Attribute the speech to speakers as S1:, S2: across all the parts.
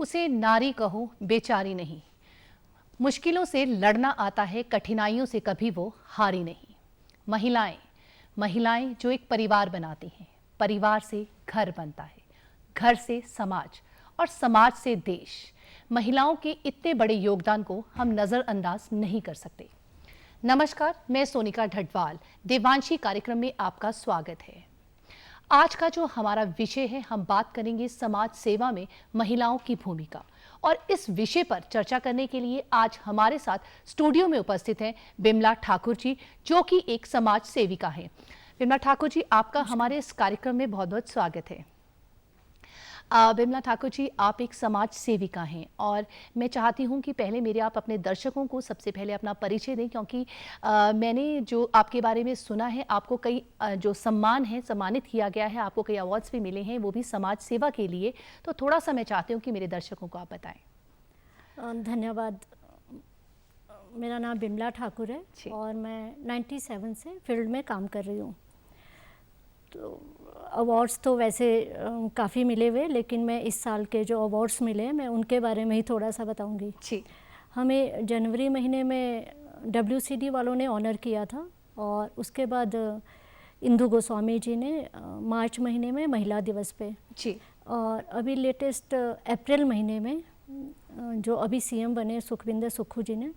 S1: उसे नारी कहो बेचारी नहीं, मुश्किलों से लड़ना आता है, कठिनाइयों से कभी वो हारी नहीं। महिलाएं महिलाएं जो एक परिवार बनाती हैं, परिवार से घर बनता है, घर से समाज और समाज से देश। महिलाओं के इतने बड़े योगदान को हम नज़रअंदाज नहीं कर सकते। नमस्कार, मैं सोनिका ढटवाल, देवांशी कार्यक्रम में आपका स्वागत है। आज का जो हमारा विषय है, हम बात करेंगे समाज सेवा में महिलाओं की भूमिका। और इस विषय पर चर्चा करने के लिए आज हमारे साथ स्टूडियो में उपस्थित हैं बिमला ठाकुर जी, जो कि एक समाज सेविका हैं। बिमला ठाकुर जी, आपका हमारे इस कार्यक्रम में बहुत बहुत स्वागत है। बिमला ठाकुर जी, आप एक समाज सेविका हैं और मैं चाहती हूं कि पहले मेरे आप अपने दर्शकों को सबसे पहले अपना परिचय दें, क्योंकि मैंने जो आपके बारे में सुना है, आपको कई जो सम्मान है, सम्मानित किया गया है, आपको कई अवार्ड्स भी मिले हैं, वो भी समाज सेवा के लिए। तो थोड़ा सा मैं चाहती हूँ कि मेरे दर्शकों को आप बताएं।
S2: धन्यवाद। मेरा नाम बिमला ठाकुर है और मैं 97 से फील्ड में काम कर रही हूँ। तो अवार्ड्स तो वैसे काफ़ी मिले हुए, लेकिन मैं इस साल के जो अवार्ड्स मिले हैं मैं उनके बारे में ही थोड़ा सा बताऊंगी।
S1: जी।
S2: हमें जनवरी महीने में WCD वालों ने ऑनर किया था और उसके बाद इंदु गोस्वामी जी ने मार्च महीने में महिला दिवस पे
S1: जी।
S2: और अभी लेटेस्ट अप्रैल महीने में जो अभी CM बने सुखविंदर सुक्खू जी ने,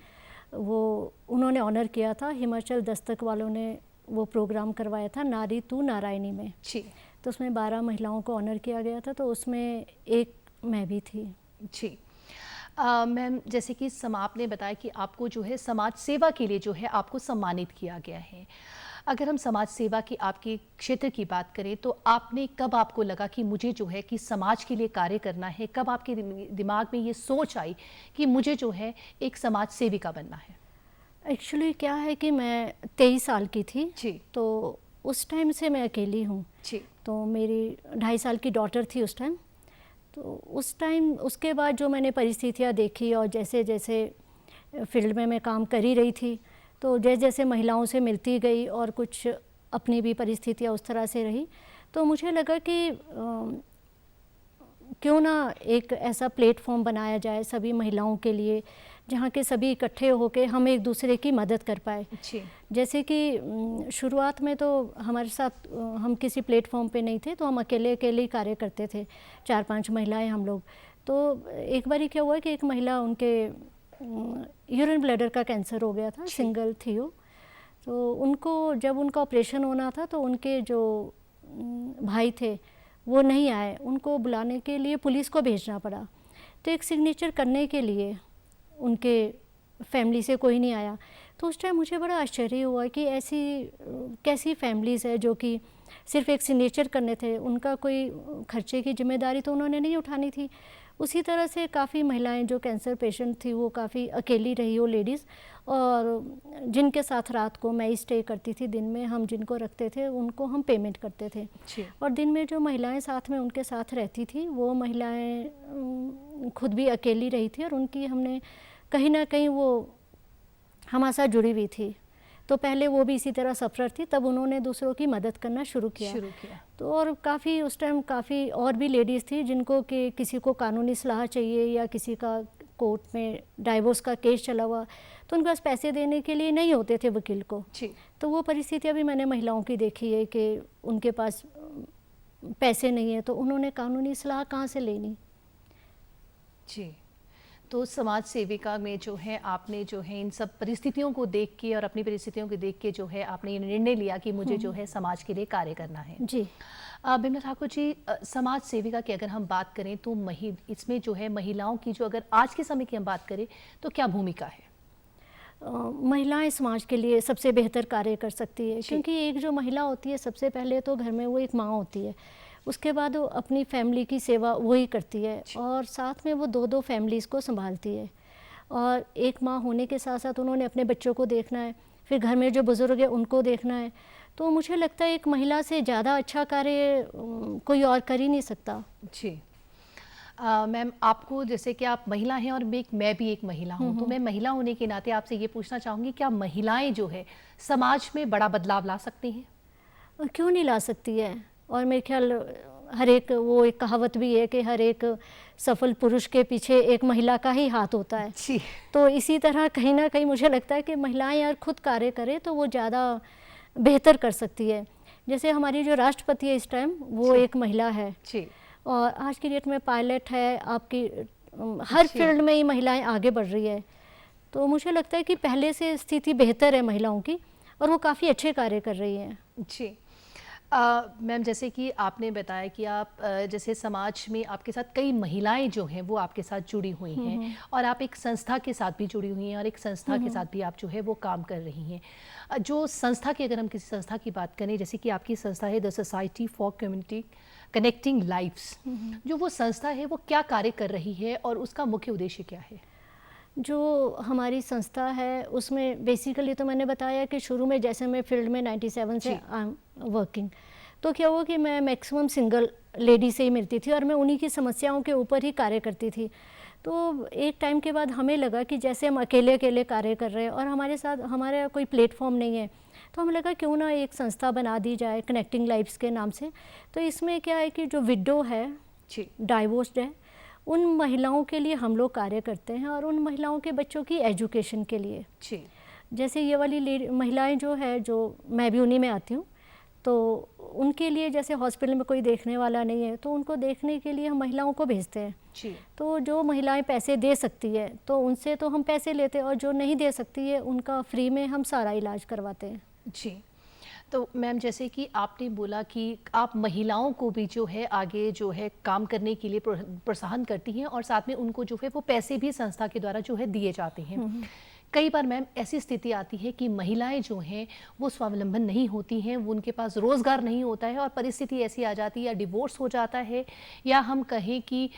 S2: वो उन्होंने ऑनर किया था। हिमाचल दस्तक वालों ने वो प्रोग्राम करवाया था नारी तू नारायणी में।
S1: जी।
S2: तो उसमें 12 महिलाओं को ऑनर किया गया था, तो उसमें एक मैं भी थी। जी।
S1: मैम, जैसे कि आपने बताया कि आपको जो है समाज सेवा के लिए जो है आपको सम्मानित किया गया है। अगर हम समाज सेवा की आपके क्षेत्र की बात करें, तो आपने कब आपको लगा कि मुझे जो है कि समाज के लिए कार्य करना है? कब आपके दिमाग में ये सोच आई कि मुझे जो है एक समाज सेविका बनना है?
S2: एक्चुअली क्या है कि मैं 23 साल की थी
S1: जी।
S2: तो उस टाइम से मैं अकेली हूँ
S1: जी।
S2: तो मेरी 2.5 साल की डॉटर थी उस टाइम। तो उस टाइम उसके बाद जो मैंने परिस्थितियाँ देखी और जैसे जैसे फील्ड में मैं काम कर ही रही थी, तो जैसे जैसे महिलाओं से मिलती गई और कुछ अपनी भी परिस्थितियाँ उस तरह से रही, तो मुझे लगा कि क्यों ना एक ऐसा प्लेटफॉर्म बनाया जाए सभी महिलाओं के लिए, जहाँ के सभी इकट्ठे होकर हम एक दूसरे की मदद कर पाए। जैसे कि शुरुआत में तो हमारे साथ हम किसी प्लेटफॉर्म पे नहीं थे, तो हम अकेले ही कार्य करते थे, 4-5 महिलाएं हम लोग। तो एक बारी क्या हुआ कि एक महिला, उनके यूरिन ब्लैडर का कैंसर हो गया था, सिंगल थी वो। तो उनको जब उनका ऑपरेशन होना था तो उनके जो भाई थे वो नहीं आए, उनको बुलाने के लिए पुलिस को भेजना पड़ा। तो एक सिग्नेचर करने के लिए उनके फैमिली से कोई नहीं आया। तो उस टाइम मुझे बड़ा आश्चर्य हुआ कि ऐसी कैसी फैमिलीज़ है जो कि सिर्फ एक सिग्नेचर करने थे, उनका कोई खर्चे की जिम्मेदारी तो उन्होंने नहीं उठानी थी। उसी तरह से काफ़ी महिलाएं जो कैंसर पेशेंट थी वो काफ़ी अकेली रही, वो लेडीज़, और जिनके साथ रात को मैं स्टे करती थी, दिन में हम जिनको रखते थे उनको हम पेमेंट करते थे। और दिन में जो महिलाएं साथ में उनके साथ रहती थी वो महिलाएं खुद भी अकेली रही थी और उनकी हमने कहीं ना कहीं वो हमारे साथ जुड़ी हुई थी। तो पहले वो भी इसी तरह सफ़र थी, तब उन्होंने दूसरों की मदद करना शुरू किया। तो और काफ़ी उस टाइम काफ़ी और भी लेडीज़ थी जिनको कि किसी को कानूनी सलाह चाहिए या किसी का कोर्ट में डाइवोर्स का केस चला हुआ, तो उनके पास पैसे देने के लिए नहीं होते थे वकील को। तो वो परिस्थितियाँ भी मैंने महिलाओं की देखी है कि उनके पास पैसे नहीं है, तो उन्होंने कानूनी सलाह कहाँ से लेनी।
S1: जी। तो समाज सेविका में जो है आपने जो है इन सब परिस्थितियों को देख के और अपनी परिस्थितियों को देख के जो है आपने ये निर्णय लिया कि मुझे जो है समाज के लिए कार्य करना है।
S2: जी।
S1: बिमला ठाकुर जी, समाज सेविका की अगर हम बात करें तो इसमें जो है महिलाओं की जो अगर आज के समय की हम बात करें तो क्या भूमिका है?
S2: महिलाएं समाज के लिए सबसे बेहतर कार्य कर सकती है, क्योंकि एक जो महिला होती है सबसे पहले तो घर में वो एक माँ होती है, उसके बाद वो अपनी फैमिली की सेवा वही करती है और साथ में वो 2-2 फैमिलीज़ को संभालती है। और एक माँ होने के साथ साथ उन्होंने अपने बच्चों को देखना है, फिर घर में जो बुज़ुर्ग है उनको देखना है। तो मुझे लगता है एक महिला से ज़्यादा अच्छा कार्य कोई और कर ही नहीं सकता।
S1: जी। मैम, आपको जैसे कि आप महिला हैं और मैं भी एक महिला हूँ, तो मैं महिला होने के नाते आपसे ये पूछना चाहूँगी, क्या महिलाएं जो है समाज में बड़ा बदलाव ला सकती हैं?
S2: क्यों नहीं ला सकती है। और मेरे ख्याल हर एक, वो एक कहावत भी है कि हर एक सफल पुरुष के पीछे एक महिला का ही हाथ होता है
S1: जी।
S2: तो इसी तरह कहीं ना कहीं मुझे लगता है कि महिलाएं यार खुद कार्य करें तो वो ज़्यादा बेहतर कर सकती है। जैसे हमारी जो राष्ट्रपति है इस टाइम वो एक महिला है
S1: जी।
S2: और आज की डेट में पायलट है, आपकी हर फील्ड में ही महिलाएं आगे बढ़ रही है। तो मुझे लगता है कि पहले से स्थिति बेहतर है महिलाओं की और वो काफ़ी अच्छे कार्य कर रही हैं।
S1: जी। मैम, जैसे कि आपने बताया कि आप जैसे समाज में आपके साथ कई महिलाएं जो हैं वो आपके साथ जुड़ी हुई हैं और आप एक संस्था के साथ भी जुड़ी हुई हैं और एक संस्था के साथ भी आप जो है वो काम कर रही हैं। जो संस्था की, अगर हम किसी संस्था की बात करें, जैसे कि आपकी संस्था है the society for community connecting lives, जो वो संस्था है वो क्या कार्य कर रही है और उसका मुख्य उद्देश्य क्या है?
S2: जो हमारी संस्था है उसमें बेसिकली तो मैंने बताया कि शुरू में जैसे मैं फील्ड में 97 से आई एम वर्किंग, तो क्या हुआ कि मैं मैक्सिमम सिंगल लेडी से ही मिलती थी और मैं उन्हीं की समस्याओं के ऊपर ही कार्य करती थी। तो एक टाइम के बाद हमें लगा कि जैसे हम अकेले अकेले कार्य कर रहे हैं और हमारे साथ हमारा कोई प्लेटफॉर्म नहीं है, तो हमें लगा क्यों ना एक संस्था बना दी जाए कनेक्टिंग लाइव्स के नाम से। तो इसमें क्या है कि जो विडो है, डाइवोर्स्ड है, उन महिलाओं के लिए हम लोग कार्य करते हैं और उन महिलाओं के बच्चों की एजुकेशन के लिए। जैसे ये वाली महिलाएं जो है, जो मैं भी उन्हीं में आती हूँ, तो उनके लिए जैसे हॉस्पिटल में कोई देखने वाला नहीं है तो उनको देखने के लिए हम महिलाओं को भेजते हैं। तो जो महिलाएं पैसे दे सकती है तो उनसे तो हम पैसे लेते हैं और जो नहीं दे सकती है उनका फ्री में हम सारा इलाज करवाते हैं।
S1: जी। तो मैम, जैसे कि आपने बोला कि आप महिलाओं को भी जो है आगे जो है काम करने के लिए प्रोत्साहन करती हैं और साथ में उनको जो है वो पैसे भी संस्था के द्वारा जो है दिए जाते हैं। कई बार मैम ऐसी स्थिति आती है कि महिलाएं जो हैं वो स्वावलंबन नहीं होती हैं, वो उनके पास रोज़गार नहीं होता है और परिस्थिति ऐसी आ जाती है, या डिवोर्स हो जाता है या हम कहें कि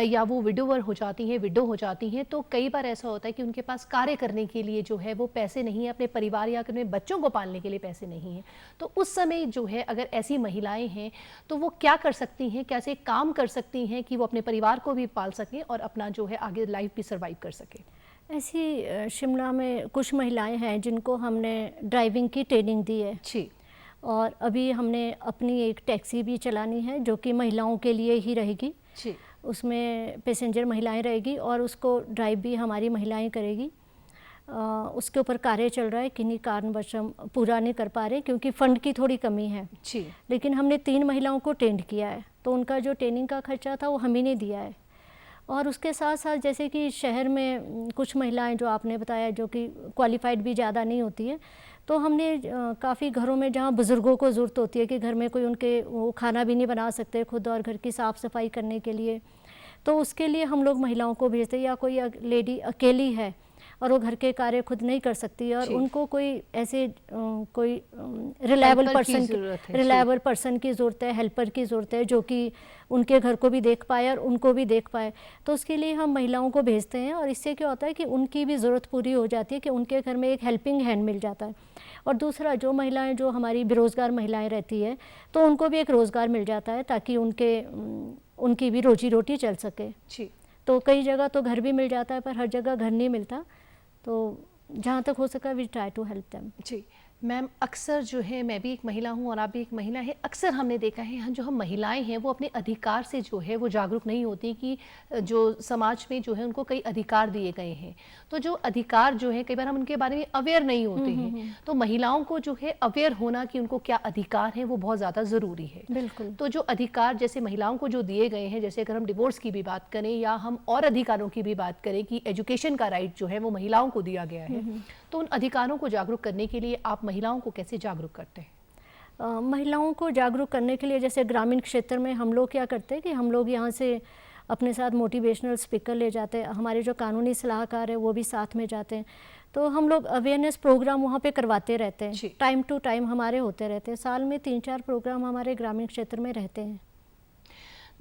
S1: या वो विडोवर हो जाती हैं, विडो हो जाती हैं। तो कई बार ऐसा होता है कि उनके पास कार्य करने के लिए जो है वो पैसे नहीं है, अपने परिवार या अपने बच्चों को पालने के लिए पैसे नहीं हैं। तो उस समय जो है अगर ऐसी महिलाएँ हैं तो वो क्या कर सकती हैं, कैसे काम कर सकती हैं कि वो अपने परिवार को भी पाल सकें और अपना जो है आगे लाइफ भी सर्वाइव कर सकें?
S2: ऐसी शिमला में कुछ महिलाएं हैं जिनको हमने ड्राइविंग की ट्रेनिंग दी है।
S1: जी।
S2: और अभी हमने अपनी एक टैक्सी भी चलानी है जो कि महिलाओं के लिए ही रहेगी।
S1: जी।
S2: उसमें पैसेंजर महिलाएं रहेगी और उसको ड्राइव भी हमारी महिलाएं करेगी। उसके ऊपर कार्य चल रहा है, किन्हीं कारणवश हम पूरा नहीं कर पा रहे क्योंकि फ़ंड की थोड़ी कमी है।
S1: जी।
S2: लेकिन हमने 3 महिलाओं को ट्रेंड किया है तो उनका जो ट्रेनिंग का खर्चा था वो हम ही ने दिया है। और उसके साथ साथ जैसे कि शहर में कुछ महिलाएं जो आपने बताया जो कि क्वालिफाइड भी ज़्यादा नहीं होती है, तो हमने काफ़ी घरों में जहाँ बुज़ुर्गों को ज़रूरत होती है कि घर में कोई उनके वो खाना भी नहीं बना सकते खुद और घर की साफ़ सफाई करने के लिए, तो उसके लिए हम लोग महिलाओं को भेजते हैं। या कोई लेडी अकेली है और वो घर के कार्य खुद नहीं कर सकती और उनको कोई ऐसे कोई रिलायबल पर्सन की ज़रूरत है, हेल्पर की ज़रूरत है जो कि उनके घर को भी देख पाए और उनको भी देख पाए। तो उसके लिए हम महिलाओं को भेजते हैं और इससे क्या होता है कि उनकी भी ज़रूरत पूरी हो जाती है कि उनके घर में एक हेल्पिंग हैंड मिल जाता है। और दूसरा, जो महिलाएं जो हमारी बेरोज़गार महिलाएं रहती है तो उनको भी एक रोज़गार मिल जाता है ताकि उनकी भी रोजी रोटी चल सके।
S1: जी।
S2: तो कई जगह तो घर भी मिल जाता है पर हर जगह घर नहीं मिलता, तो जहाँ तक हो सका we try to help them.
S1: जी मैम, अक्सर जो है, मैं भी एक महिला हूँ और आप भी एक महिला है, अक्सर हमने देखा है जो हम महिलाएं हैं वो अपने अधिकार से जो है वो जागरूक नहीं होती कि जो समाज में जो है उनको कई अधिकार दिए गए हैं। तो जो अधिकार जो है कई बार हम उनके बारे में अवेयर नहीं होते हैं। तो महिलाओं को जो है अवेयर होना कि उनको क्या अधिकार हैं वो बहुत ज़्यादा ज़रूरी है।
S2: बिल्कुल।
S1: तो जो अधिकार जैसे महिलाओं को जो दिए गए हैं, जैसे अगर हम डिवोर्स की भी बात करें या हम और अधिकारों की भी बात करें कि एजुकेशन का राइट जो है वो महिलाओं को दिया गया है, तो उन अधिकारों को जागरूक करने के लिए आप महिलाओं को कैसे जागरूक करते हैं?
S2: महिलाओं को जागरूक करने के लिए जैसे ग्रामीण क्षेत्र में हम लोग क्या करते हैं कि हम लोग यहाँ से अपने साथ मोटिवेशनल स्पीकर ले जाते हैं, हमारे जो कानूनी सलाहकार है वो भी साथ में जाते हैं। तो हम लोग अवेयरनेस प्रोग्राम वहाँ पे करवाते रहते हैं, टाइम टू टाइम हमारे होते रहते हैं। साल में 3-4 प्रोग्राम हमारे ग्रामीण क्षेत्र में रहते हैं।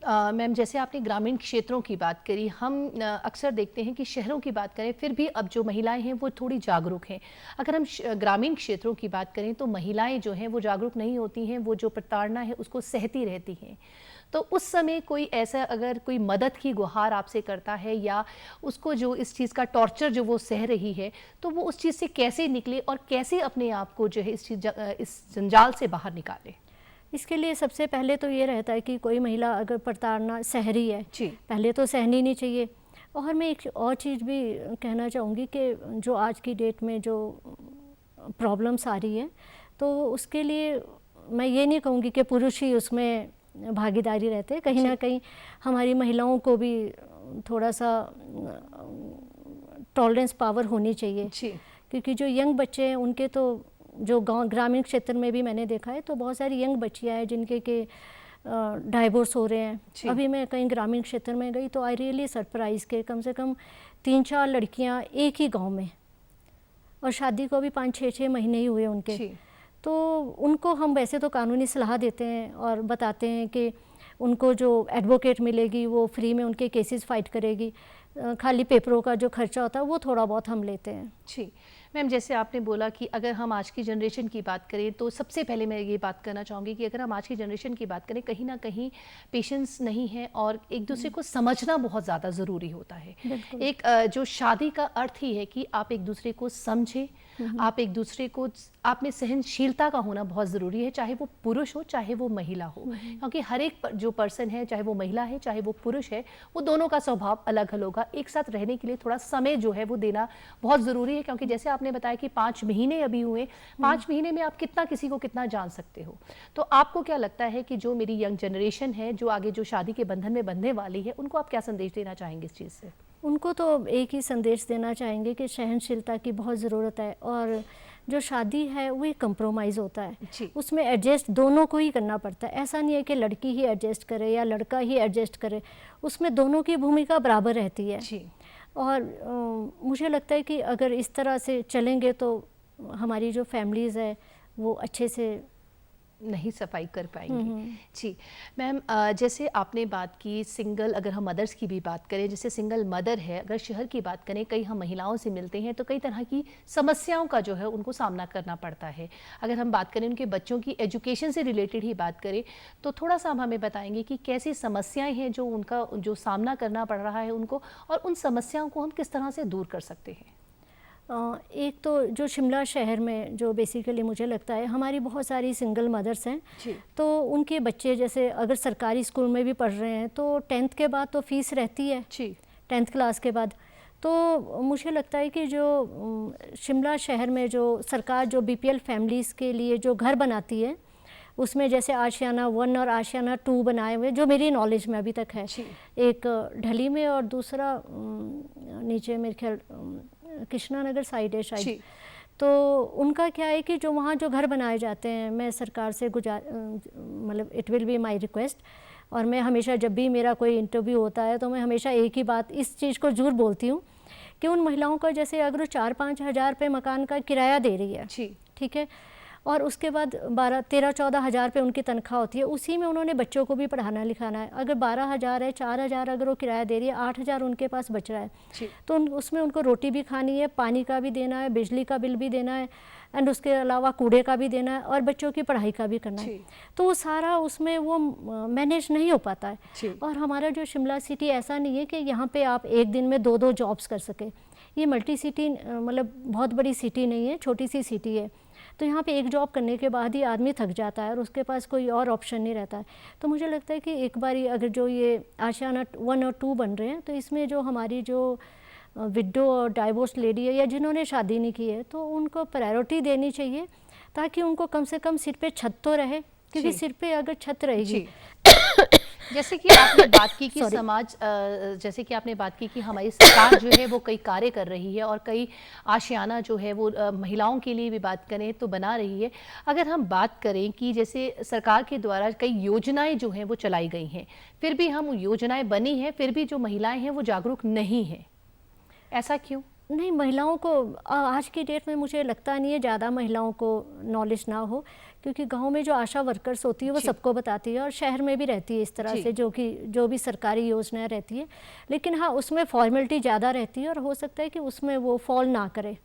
S1: मैम, जैसे आपने ग्रामीण क्षेत्रों की बात करी, हम अक्सर देखते हैं कि शहरों की बात करें फिर भी अब जो महिलाएं हैं वो थोड़ी जागरूक हैं। अगर हम ग्रामीण क्षेत्रों की बात करें तो महिलाएं जो हैं वो जागरूक नहीं होती हैं, वो जो प्रताड़ना है उसको सहती रहती हैं। तो उस समय कोई ऐसा अगर कोई मदद की गुहार आपसे करता है या उसको जो इस चीज़ का टॉर्चर जो वो सह रही है, तो वो उस चीज़ से कैसे निकले और कैसे अपने आप को जो है इस जंजाल से बाहर निकाले?
S2: इसके लिए सबसे पहले तो ये रहता है कि कोई महिला अगर प्रताड़ना सह रही है, पहले तो सहनी नहीं चाहिए। और मैं एक और चीज़ भी कहना चाहूँगी कि जो आज की डेट में जो प्रॉब्लम्स आ रही है, तो उसके लिए मैं ये नहीं कहूँगी कि पुरुष ही उसमें भागीदारी रहते हैं, कहीं ना कहीं हमारी महिलाओं को भी थोड़ा सा टॉलरेंस पावर होनी चाहिए। क्योंकि जो यंग बच्चे हैं उनके तो जो गांव ग्रामीण क्षेत्र में भी मैंने देखा है तो बहुत सारी यंग बच्चियां हैं जिनके के डाइवोर्स हो रहे हैं। अभी मैं कहीं ग्रामीण क्षेत्र में गई तो आई रियली सरप्राइज के कम से कम 3-4 लड़कियां एक ही गांव में, और शादी को भी 5-6 महीने ही हुए उनके। तो उनको हम वैसे तो कानूनी सलाह देते हैं और बताते हैं कि उनको जो एडवोकेट मिलेगी वो फ्री में उनके केसेस फाइट करेगी, खाली पेपरों का जो खर्चा होता है वो थोड़ा बहुत हम लेते हैं।
S1: जी मैम, जैसे आपने बोला कि अगर हम आज की जनरेशन की बात करें तो सबसे पहले मैं ये बात करना चाहूँगी कि अगर हम आज की जनरेशन की बात करें, कहीं ना कहीं पेशेंस नहीं है और एक दूसरे को समझना बहुत ज़्यादा ज़रूरी होता है। एक जो शादी का अर्थ ही है कि आप एक दूसरे को समझें, आप एक दूसरे को, आप में सहनशीलता का होना बहुत ज़रूरी है, चाहे वो पुरुष हो चाहे वो महिला हो, क्योंकि हर एक जो पर्सन है, चाहे वो महिला है चाहे वो पुरुष है, वो दोनों का स्वभाव अलग अलग होगा। एक साथ रहने के लिए थोड़ा समय जो है वो देना बहुत ज़रूरी है, क्योंकि जैसे आपने बताया कि 5 महीने अभी हुए, 5 महीने में आप कितना किसी को कितना जान सकते हो। तो आपको क्या लगता है कि जो मेरी यंग जनरेशन है, जो आगे जो शादी के बंधन में बंधने वाली है, उनको आप क्या संदेश देना चाहेंगे इस चीज़ से?
S2: उनको तो एक ही संदेश देना चाहेंगे कि सहनशीलता की बहुत ज़रूरत है, और जो शादी है वो एक कंप्रोमाइज़ होता है, उसमें एडजस्ट दोनों को ही करना पड़ता है। ऐसा नहीं है कि लड़की ही एडजस्ट करे या लड़का ही एडजस्ट करे, उसमें दोनों की भूमिका बराबर रहती है। और मुझे लगता है कि अगर इस तरह से चलेंगे तो हमारी जो फैमिलीज़ है वो अच्छे से
S1: नहीं सफाई कर पाएंगे। जी मैम, जैसे आपने बात की सिंगल, अगर हम मदर्स की भी बात करें, जैसे सिंगल मदर है, अगर शहर की बात करें, कई हम महिलाओं से मिलते हैं तो कई तरह की समस्याओं का जो है उनको सामना करना पड़ता है। अगर हम बात करें उनके बच्चों की एजुकेशन से रिलेटेड ही बात करें तो थोड़ा सा हमें बताएंगे कि कैसी समस्याएं हैं जो उनका जो सामना करना पड़ रहा है उनको, और उन समस्याओं को हम किस तरह से दूर कर सकते हैं।
S2: एक तो जो शिमला शहर में जो बेसिकली मुझे लगता है हमारी बहुत सारी सिंगल मदर्स हैं, तो उनके बच्चे जैसे अगर सरकारी स्कूल में भी पढ़ रहे हैं तो 10th के बाद तो फीस रहती है, 10th क्लास के बाद। तो मुझे लगता है कि जो शिमला शहर में जो सरकार जो BPL फैमिलीज़ के लिए जो घर बनाती है, उसमें जैसे आशियाना 1 और आशियाना 2 बनाए हुए, जो मेरी नॉलेज में अभी तक है, एक ढली में और दूसरा नीचे मेरे ख्याल कृष्णा नगर साइड है शायद। तो उनका क्या है कि जो वहाँ जो घर बनाए जाते हैं, मैं सरकार से मतलब it will be my request, और मैं हमेशा जब भी मेरा कोई इंटरव्यू होता है तो मैं हमेशा एक ही बात इस चीज़ को जरूर बोलती हूँ कि उन महिलाओं का जैसे अगर 4-5 हज़ार रुपये मकान का किराया दे रही है, ठीक है, और उसके बाद 12-13-14 हज़ार रुपये उनकी तनख्वाह होती है, उसी में उन्होंने बच्चों को भी पढ़ाना लिखाना है। अगर 12 हज़ार है, 4 हज़ार अगर वो किराया दे रही है, 8 हज़ार उनके पास बच रहा है, तो उसमें उनको रोटी भी खानी है, पानी का भी देना है, बिजली का बिल भी देना है, एंड उसके अलावा कूड़े का भी देना है और बच्चों की पढ़ाई का भी करना है। तो वो सारा उसमें वो मैनेज नहीं हो पाता है। और हमारा जो शिमला सिटी ऐसा नहीं है कि यहाँ पे आप एक दिन में 2-2 जॉब्स कर सके। ये मल्टी सिटी मतलब बहुत बड़ी सिटी नहीं है, छोटी सी सिटी है, तो यहाँ पे एक जॉब करने के बाद ही आदमी थक जाता है और उसके पास कोई और ऑप्शन नहीं रहता है। तो मुझे लगता है कि एक बारी अगर जो ये आशियाना 1 और 2 बन रहे हैं, तो इसमें जो हमारी जो विडो और डाइवोर्स लेडी है या जिन्होंने शादी नहीं की है, तो उनको प्रायोरिटी देनी चाहिए, ताकि उनको कम से कम सिर पे छत तो रहे, क्योंकि सिर पे अगर छत रहेगी
S1: जैसे कि आपने बात की कि समाज, जैसे कि आपने बात की कि हमारी सरकार जो है वो कई कार्य कर रही है और कई आशियाना जो है वो महिलाओं के लिए भी बात करें तो बना रही है। अगर हम बात करें कि जैसे सरकार के द्वारा कई योजनाएं जो हैं वो चलाई गई हैं, फिर भी हम योजनाएं बनी हैं, फिर भी जो महिलाएं हैं वो जागरूक नहीं हैं, ऐसा क्यों?
S2: नहीं, महिलाओं को आज की डेट में मुझे लगता नहीं है ज़्यादा महिलाओं को नॉलेज ना हो, क्योंकि गांव में जो आशा वर्कर्स होती है वो सबको बताती है, और शहर में भी रहती है इस तरह से जो भी सरकारी योजनाएं रहती है, लेकिन हाँ उसमें फॉर्मेलिटी ज़्यादा रहती है और हो सकता है कि उसमें वो फॉल ना करे।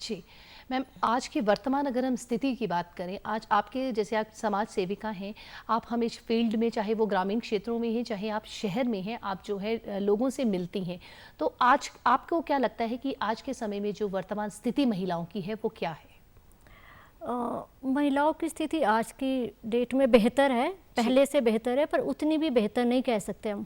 S1: जी मैम, आज की वर्तमान अगर हम स्थिति की बात करें, आज आपके जैसे आप समाज सेविका हैं, आप हमेशा फील्ड में, चाहे वो ग्रामीण क्षेत्रों में हैं चाहे आप शहर में हैं, आप जो है लोगों से मिलती हैं, तो आज आपको क्या लगता है कि आज के समय में जो वर्तमान स्थिति महिलाओं की है वो क्या है?
S2: महिलाओं की स्थिति आज की डेट में बेहतर है, पहले से बेहतर है, पर उतनी भी बेहतर नहीं कह सकते हम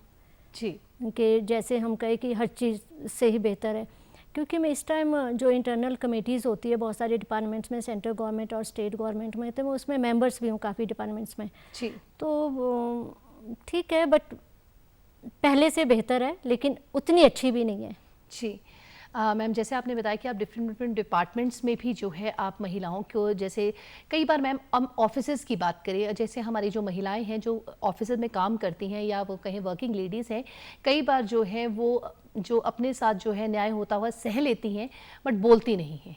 S1: जी,
S2: कि जैसे हम कहें कि हर चीज़ से ही बेहतर है। क्योंकि मैं इस टाइम जो इंटरनल कमेटीज़ होती है बहुत सारे डिपार्टमेंट्स में, सेंट्रल गवर्नमेंट और स्टेट गवर्नमेंट में, तो मैं उसमें मेंबर्स भी हूँ काफ़ी डिपार्टमेंट्स में।
S1: जी,
S2: तो ठीक है, बट पहले से बेहतर है, लेकिन उतनी अच्छी भी नहीं है।
S1: जी। मैम, जैसे आपने बताया कि आप डिफरेंट डिपार्टमेंट्स में भी जो है आप महिलाओं को, जैसे कई बार मैम हम ऑफिसेज़ की बात करें, जैसे हमारी जो महिलाएं हैं जो ऑफिस में काम करती हैं या वो कहीं वर्किंग लेडीज़ हैं, कई बार जो है वो जो अपने साथ जो है न्याय होता हुआ सह लेती हैं बट बोलती नहीं हैं,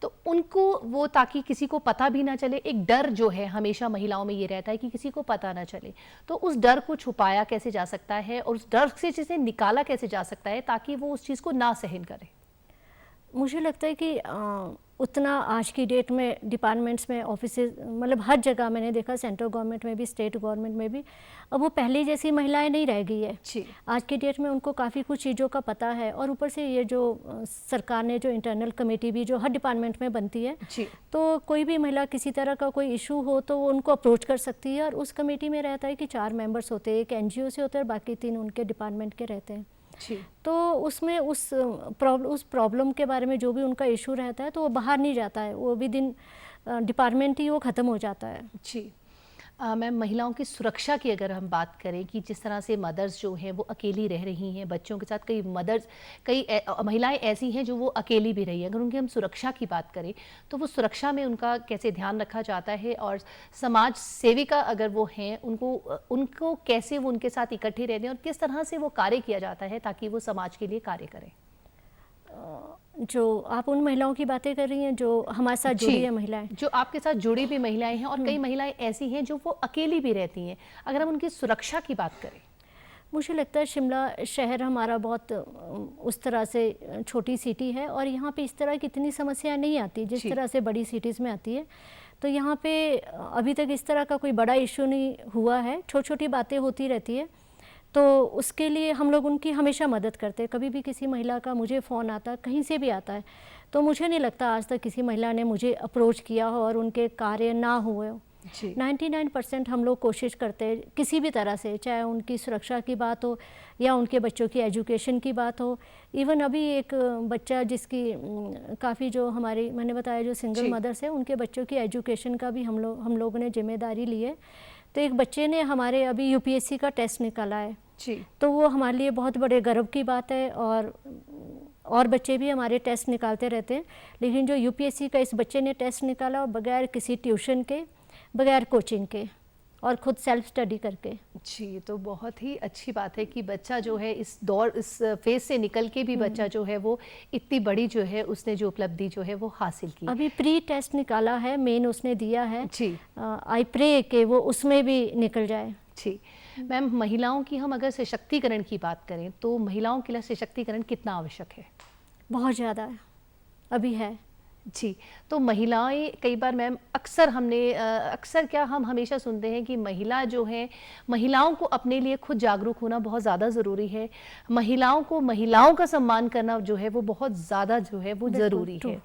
S1: तो उनको वो, ताकि किसी को पता भी ना चले, एक डर जो है हमेशा महिलाओं में ये रहता है कि किसी को पता ना चले, तो उस डर को छुपाया कैसे जा सकता है और उस डर से जिसे निकाला कैसे जा सकता है ताकि वो उस चीज़ को ना सहन करे?
S2: मुझे लगता है कि उतना आज की डेट में डिपार्टमेंट्स में, ऑफिसेज, मतलब हर जगह मैंने देखा, सेंट्रल गवर्नमेंट में भी, स्टेट गवर्नमेंट में भी, अब वो पहले जैसी महिलाएं नहीं रह गई है।
S1: जी,
S2: आज की डेट में उनको काफ़ी कुछ चीज़ों का पता है, और ऊपर से ये जो सरकार ने जो इंटरनल कमेटी भी जो हर डिपार्टमेंट में बनती है,
S1: जी,
S2: तो कोई भी महिला किसी तरह का कोई इशू हो तो वो उनको अप्रोच कर सकती है। और उस कमेटी में रहता है कि 4 मेंबर्स होते हैं, एक NGO से होते हैं और बाकी 3 उनके डिपार्टमेंट के रहते हैं।
S1: जी,
S2: तो उसमें उस प्रॉब्लम के बारे में जो भी उनका इशू रहता है तो वो बाहर नहीं जाता है, वो विद इन डिपार्टमेंट ही वो ख़त्म हो जाता है।
S1: जी। मैम, महिलाओं की सुरक्षा की अगर हम बात करें कि जिस तरह से मदर्स जो हैं वो अकेली रह रही हैं बच्चों के साथ, कई महिलाएं ऐसी हैं जो वो अकेली भी रही हैं, अगर उनकी हम सुरक्षा की बात करें तो वो सुरक्षा में उनका कैसे ध्यान रखा जाता है, और समाज सेविका अगर वो हैं उनको कैसे वो उनके साथ इकट्ठे रहते हैं और किस तरह से वो कार्य किया जाता है ताकि वो समाज के लिए कार्य करें?
S2: जो आप उन महिलाओं की बातें कर रही हैं जो हमारे साथ जुड़ी है महिलाएं,
S1: जो आपके साथ जुड़ी भी महिलाएं हैं, और कई महिलाएं ऐसी हैं जो वो अकेली भी रहती हैं, अगर हम उनकी सुरक्षा की बात करें?
S2: मुझे लगता है शिमला शहर हमारा बहुत उस तरह से छोटी सिटी है, और यहाँ पे इस तरह की इतनी समस्या नहीं आती जिस तरह से बड़ी सिटीज़ में आती है। तो यहाँ पे अभी तक इस तरह का कोई बड़ा इशू नहीं हुआ है, छोटी छोटी बातें होती रहती है, तो उसके लिए हम लोग उनकी हमेशा मदद करते हैं। कभी भी किसी महिला का मुझे फ़ोन आता, कहीं से भी आता है, तो मुझे नहीं लगता आज तक किसी महिला ने मुझे अप्रोच किया हो और उनके कार्य ना हुए हो। 99% हम लोग कोशिश करते हैं किसी भी तरह से, चाहे उनकी सुरक्षा की बात हो या उनके बच्चों की एजुकेशन की बात हो। इवन अभी एक बच्चा जिसकी काफ़ी, जो हमारी, मैंने बताया जो सिंगल मदर्स है, उनके बच्चों की एजुकेशन का भी हम लोगों ने जिम्मेदारी ली है। तो एक बच्चे ने हमारे अभी UPSC का टेस्ट निकाला है
S1: जी,
S2: तो वो हमारे लिए बहुत बड़े गर्व की बात है। और बच्चे भी हमारे टेस्ट निकालते रहते हैं, लेकिन जो UPSC का इस बच्चे ने टेस्ट निकाला बगैर किसी ट्यूशन के, बगैर कोचिंग के, और खुद सेल्फ स्टडी करके।
S1: जी, तो बहुत ही अच्छी बात है कि बच्चा जो है इस फेज से निकल के भी बच्चा जो है वो इतनी बड़ी जो है उसने जो उपलब्धि जो है वो हासिल की।
S2: अभी प्री टेस्ट निकाला है, मेन उसने दिया है।
S1: जी,
S2: आई प्रे कि वो उसमें भी निकल जाए।
S1: जी। मैम, महिलाओं की हम अगर सशक्तिकरण की बात करें तो महिलाओं के लिए सशक्तिकरण कितना आवश्यक है?
S2: बहुत ज़्यादा है, अभी है।
S1: जी, तो महिलाएं कई बार मैम, अक्सर क्या हम हमेशा सुनते हैं कि महिला जो है, महिलाओं को अपने लिए खुद जागरूक होना बहुत ज़्यादा ज़रूरी है, महिलाओं का सम्मान करना जो है वो बहुत ज़्यादा जो है वो ज़रूरी है।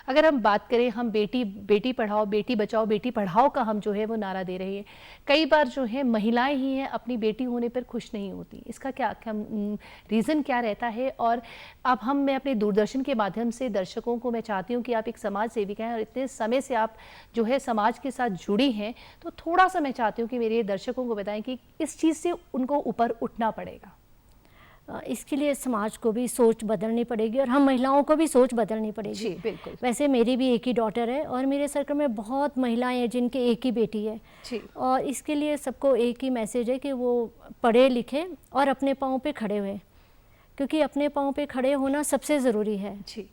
S1: अगर हम बात करें, हम बेटी पढ़ाओ, बेटी बचाओ, बेटी पढ़ाओ का हम जो है वो नारा दे रहे हैं, कई बार जो है महिलाएं ही हैं अपनी बेटी होने पर खुश नहीं होती, इसका क्या रीज़न क्या रहता है? और अब मैं अपने दूरदर्शन के माध्यम से दर्शकों को मैं चाहती हूँ कि आप एक समाज सेविका हैं और इतने समय से आप जो है समाज के साथ जुड़ी हैं, तो थोड़ा सा मैं चाहती हूँ कि मेरे दर्शकों को बताएं कि इस चीज़ से उनको ऊपर उठना पड़ेगा।
S2: इसके लिए समाज को भी सोच बदलनी पड़ेगी और हम महिलाओं को भी सोच बदलनी पड़ेगी।
S1: जी, बिल्कुल।
S2: वैसे मेरी भी एक ही डॉटर है और मेरे सर्कल में बहुत महिलाएं हैं जिनके एक ही बेटी है।
S1: जी। और
S2: इसके लिए सबको एक ही मैसेज है कि वो पढ़े लिखे और अपने पाँव पे खड़े हुए, क्योंकि अपने पाँव पे खड़े होना सबसे ज़रूरी है।
S1: जी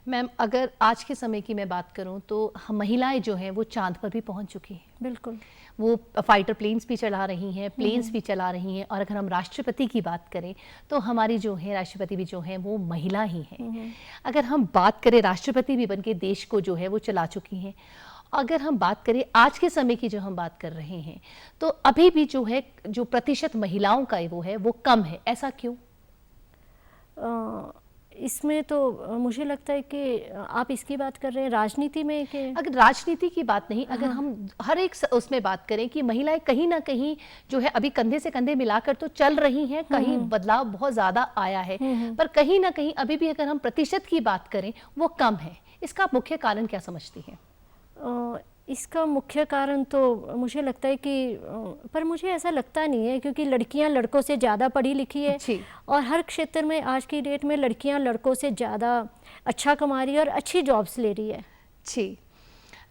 S1: मैम, अगर आज के समय की मैं बात करूं तो महिलाएं जो हैं वो चांद पर भी पहुंच चुकी हैं।
S2: बिल्कुल,
S1: वो फाइटर प्लेन्स भी चला रही हैं, प्लेन्स भी चला रही हैं, और अगर हम राष्ट्रपति की बात करें तो हमारी जो है राष्ट्रपति भी जो हैं वो महिला ही हैं। अगर हम बात करें, राष्ट्रपति भी बनके देश को जो है वो चला चुकी हैं। अगर हम बात करें आज के समय की, जो हम बात कर रहे हैं, तो अभी भी जो है जो प्रतिशत महिलाओं का वो है वो कम है, ऐसा क्यों?
S2: इसमें तो मुझे लगता है कि आप इसकी बात कर रहे हैं राजनीति में कि
S1: अगर राजनीति की बात नहीं, अगर हम हर एक उसमें बात करें कि महिलाएं कहीं ना कहीं जो है अभी कंधे से कंधे मिलाकर तो चल रही हैं, कहीं बदलाव बहुत ज़्यादा आया है, पर कहीं ना कहीं अभी भी अगर हम प्रतिशत की बात करें वो कम है। इसका मुख्य कारण क्या समझती हैं?
S2: इसका मुख्य कारण तो मुझे लगता है कि पर मुझे ऐसा लगता नहीं है, क्योंकि लड़कियां लड़कों से ज़्यादा पढ़ी लिखी है और हर क्षेत्र में आज की डेट में लड़कियां लड़कों से ज़्यादा अच्छा कमा रही है और अच्छी जॉब्स ले रही है।
S1: जी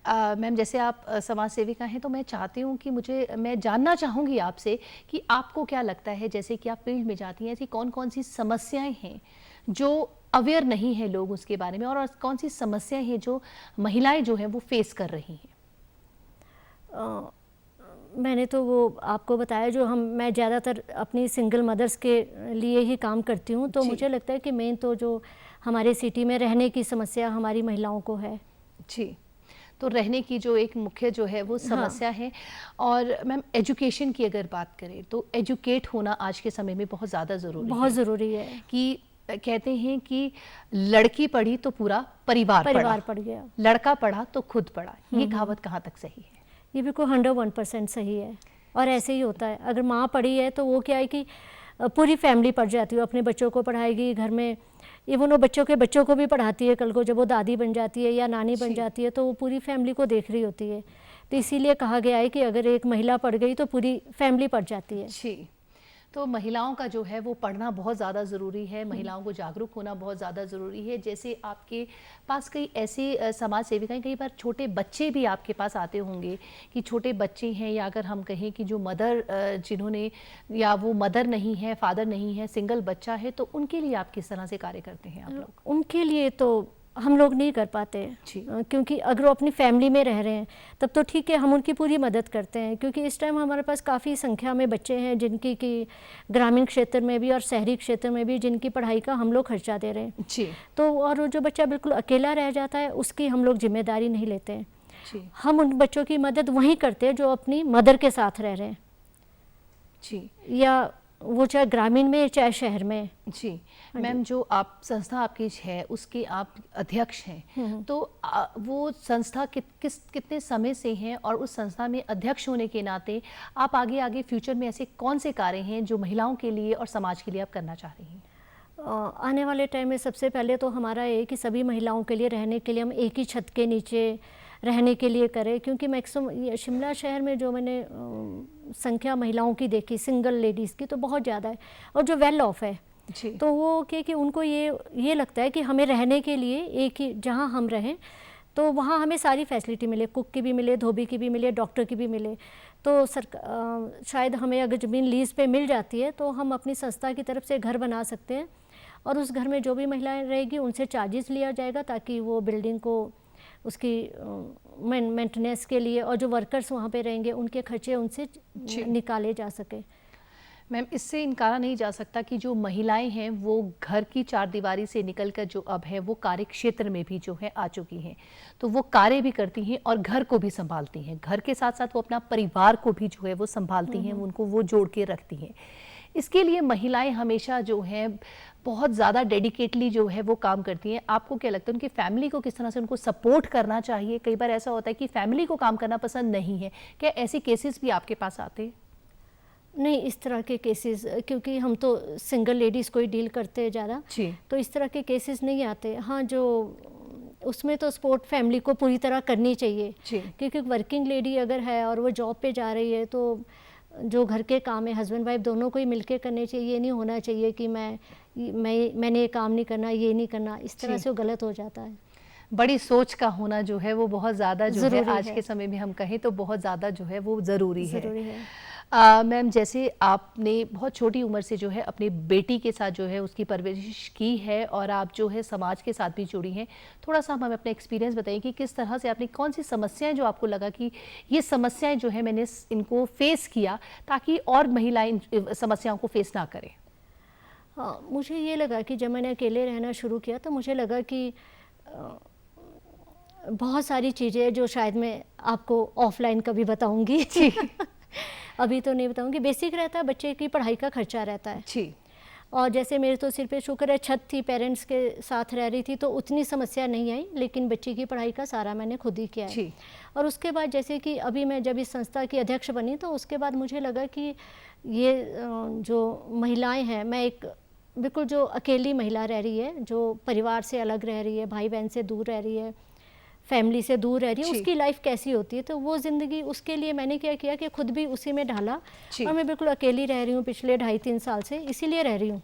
S1: मैम, जैसे आप समाज सेविका हैं तो मैं चाहती हूँ कि मैं जानना चाहूँगी आपसे कि आपको क्या लगता है, जैसे कि आप फील्ड में जाती हैं, ऐसी कौन कौन सी समस्याएं हैं जो अवेयर नहीं है लोग उसके बारे में, और कौन सी समस्याएं हैं जो महिलाएं जो हैं वो फेस कर रही हैं?
S2: मैंने तो वो आपको बताया, जो मैं ज़्यादातर अपनी सिंगल मदर्स के लिए ही काम करती हूँ, तो मुझे लगता है कि मेन तो जो हमारे सिटी में रहने की समस्या हमारी महिलाओं को है।
S1: जी, तो रहने की जो एक मुख्य जो है वो समस्या है। और मैम, एजुकेशन की अगर बात करें तो एजुकेट होना आज के समय में बहुत ज़्यादा ज़रूरी है कि कहते हैं कि लड़की पढ़ी तो पूरा परिवार
S2: पढ़ गया,
S1: लड़का पढ़ा तो खुद पढ़ा। ये कहावत कहाँ तक सही है?
S2: ये बिल्कुल 101% सही है और ऐसे ही होता है। अगर माँ पढ़ी है तो वो क्या है कि पूरी फैमिली पढ़ जाती है, अपने बच्चों को पढ़ाएगी, घर में इवन वो बच्चों के बच्चों को भी पढ़ाती है, कल को जब वो दादी बन जाती है या नानी बन जाती है तो वो पूरी फैमिली को देख रही होती है। तो इसीलिए कहा गया है कि अगर एक महिला पढ़ गई तो पूरी फैमिली पढ़ जाती है।
S1: जी, तो महिलाओं का जो है वो पढ़ना बहुत ज़्यादा ज़रूरी है, महिलाओं को जागरूक होना बहुत ज़्यादा ज़रूरी है। जैसे आपके पास कई ऐसे समाज सेविकाएं, कई बार छोटे बच्चे भी आपके पास आते होंगे कि छोटे बच्चे हैं, या अगर हम कहें कि जो मदर जिन्होंने, या वो मदर नहीं है, फादर नहीं है, सिंगल बच्चा है, तो उनके लिए आप किस तरह से कार्य करते हैं आप लोग?
S2: उनके लिए तो हम लोग नहीं कर पाते, क्योंकि अगर वो अपनी फैमिली में रह रहे हैं तब तो ठीक है, हम उनकी पूरी मदद करते हैं, क्योंकि इस टाइम हमारे पास काफ़ी संख्या में बच्चे हैं जिनकी कि ग्रामीण क्षेत्र में भी और शहरी क्षेत्र में भी जिनकी पढ़ाई का हम लोग खर्चा दे रहे हैं।
S1: जी।
S2: तो और जो बच्चा बिल्कुल अकेला रह जाता है उसकी हम लोग जिम्मेदारी नहीं लेते हैं।
S1: जी।
S2: हम उन बच्चों की मदद वहीं करते हैं जो अपनी मदर के साथ रह रहे हैं।
S1: जी।
S2: या वो चाहे ग्रामीण में चाहे शहर में।
S1: जी मैम, जो आप संस्था आपकी है उसके आप अध्यक्ष हैं, तो वो संस्था कितने समय से हैं, और उस संस्था में अध्यक्ष होने के नाते आप आगे फ्यूचर में ऐसे कौन से कार्य हैं जो महिलाओं के लिए और समाज के लिए आप करना चाह रही हैं?
S2: आने वाले टाइम में सबसे पहले तो हमारा ये कि सभी महिलाओं के लिए रहने के लिए हम एक ही छत के नीचे रहने के लिए करें, क्योंकि मैक्सिमम शिमला शहर में जो मैंने संख्या महिलाओं की देखी, सिंगल लेडीज़ की, तो बहुत ज़्यादा है, और जो वेल ऑफ है
S1: जी।
S2: तो वो कि उनको ये लगता है कि हमें रहने के लिए एक ही जहाँ हम रहें तो वहाँ हमें सारी फैसिलिटी मिले, कुक की भी मिले, धोबी की भी मिले, डॉक्टर की भी मिले। तो शायद हमें अगर ज़मीन लीज़ पे मिल जाती है तो हम अपनी संस्था की तरफ से घर बना सकते हैं, और उस घर में जो भी महिलाएं रहेगी उनसे चार्जेस लिया जाएगा, ताकि वो बिल्डिंग को उसकी मेंटेनेंस के लिए, और जो वर्कर्स वहाँ पे रहेंगे उनके खर्चे उनसे निकाले जा सके।
S1: मैम, इससे इनकारा नहीं जा सकता कि जो महिलाएं हैं वो घर की चारदीवारी से निकलकर जो अब है वो कार्य क्षेत्र में भी जो है आ चुकी हैं, तो वो कार्य भी करती हैं और घर को भी संभालती हैं, घर के साथ साथ वो अपना परिवार को भी जो है वो संभालती हैं, उनको वो जोड़ के रखती हैं। इसके लिए महिलाएं हमेशा जो है बहुत ज़्यादा डेडिकेटली जो है वो काम करती हैं। आपको क्या लगता है उनकी फैमिली को किस तरह से उनको सपोर्ट करना चाहिए? कई बार ऐसा होता है कि फैमिली को काम करना पसंद नहीं है, क्या ऐसे केसेस भी आपके पास आते हैं?
S2: नहीं, इस तरह के केसेस, क्योंकि हम तो सिंगल लेडीज़ को ही डील करते हैं ज़्यादा, तो इस तरह के केसेस नहीं आते। हाँ, जो उसमें तो सपोर्ट फैमिली को पूरी तरह करनी चाहिए, क्योंकि वर्किंग लेडी अगर है और वो जॉब पे जा रही है तो जो घर के काम है हस्बैंड वाइफ दोनों को ही मिलके करने चाहिए। ये नहीं होना चाहिए कि मैंने ये काम नहीं करना, ये नहीं करना, इस तरह से वो गलत हो जाता है।
S1: बड़ी सोच का होना जो है वो बहुत ज़्यादा जो है आज के समय में हम कहें तो बहुत ज़्यादा जो है वो ज़रूरी है। मैम, जैसे आपने बहुत छोटी उम्र से जो है अपनी बेटी के साथ जो है उसकी परवरिश की है, और आप जो है समाज के साथ भी जुड़ी हैं, थोड़ा सा हमें अपना एक्सपीरियंस बताइए कि किस तरह से आपने, कौन सी समस्याएं जो आपको लगा कि ये समस्याएं जो है मैंने इनको फेस किया ताकि और महिलाएं इन समस्याओं को फेस ना करें?
S2: हाँ, मुझे ये लगा कि जब मैंने अकेले रहना शुरू किया तो मुझे लगा कि बहुत सारी चीज़ें जो शायद मैं आपको ऑफलाइन कभी बताऊंगी अभी तो नहीं बताऊंगी। बेसिक रहता है, बच्चे की पढ़ाई का खर्चा रहता है। और जैसे मेरे तो सिर पे शुक्र है छत थी, पेरेंट्स के साथ रह रही थी तो उतनी समस्या नहीं आई, लेकिन बच्ची की पढ़ाई का सारा मैंने खुद ही किया है। और उसके बाद जैसे कि अभी मैं जब इस संस्था की अध्यक्ष बनी तो उसके बाद मुझे लगा कि ये जो महिलाएं हैं, मैं एक बिल्कुल जो अकेली महिला रह रही है, जो परिवार से अलग रह रही है, भाई बहन से दूर रह रही है, फैमिली से दूर रह रही है, उसकी लाइफ कैसी होती है। तो वो ज़िंदगी, उसके लिए मैंने क्या किया कि खुद भी उसी में ढाला और मैं बिल्कुल अकेली रह रही हूँ पिछले 2.5-3 साल से, इसीलिए रह रही हूँ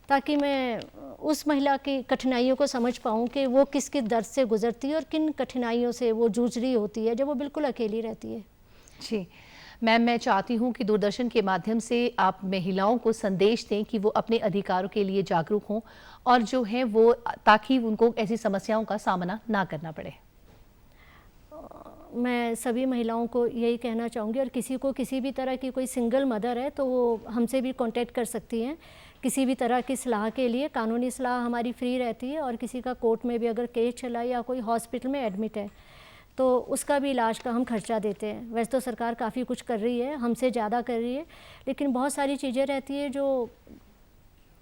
S2: ताकि मैं उस महिला की कठिनाइयों को समझ पाऊँ कि वो किस किस दर्द से गुजरती है और किन कठिनाइयों से वो जूझ रही होती है जब वो बिल्कुल अकेली रहती है।
S1: जी मैम, मैं चाहती हूँ कि दूरदर्शन के माध्यम से आप महिलाओं को संदेश दें कि वो अपने अधिकारों के लिए जागरूक हों और जो है वो, ताकि उनको ऐसी समस्याओं का सामना ना करना पड़े।
S2: मैं सभी महिलाओं को यही कहना चाहूँगी, और किसी को किसी भी तरह की कोई सिंगल मदर है तो वो हमसे भी कांटेक्ट कर सकती हैं किसी भी तरह की सलाह के लिए। कानूनी सलाह हमारी फ्री रहती है, और किसी का कोर्ट में भी अगर केस चला या कोई हॉस्पिटल में एडमिट है तो उसका भी इलाज का हम खर्चा देते हैं। वैसे तो सरकार काफ़ी कुछ कर रही है, हमसे ज़्यादा कर रही है, लेकिन बहुत सारी चीज़ें रहती है जो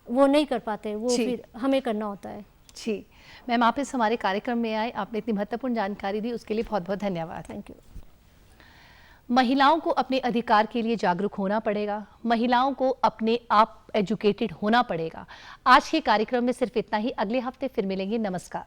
S2: वो नहीं कर पाते, वो फिर हमें करना होता है।
S1: जी मैम, आप इस हमारे कार्यक्रम में आए, आपने इतनी महत्वपूर्ण जानकारी दी, उसके लिए बहुत बहुत धन्यवाद।
S2: Thank you.
S1: महिलाओं को अपने अधिकार के लिए जागरूक होना पड़ेगा, महिलाओं को अपने आप एजुकेटेड होना पड़ेगा। आज के कार्यक्रम में सिर्फ इतना ही, अगले हफ्ते फिर मिलेंगे। नमस्कार।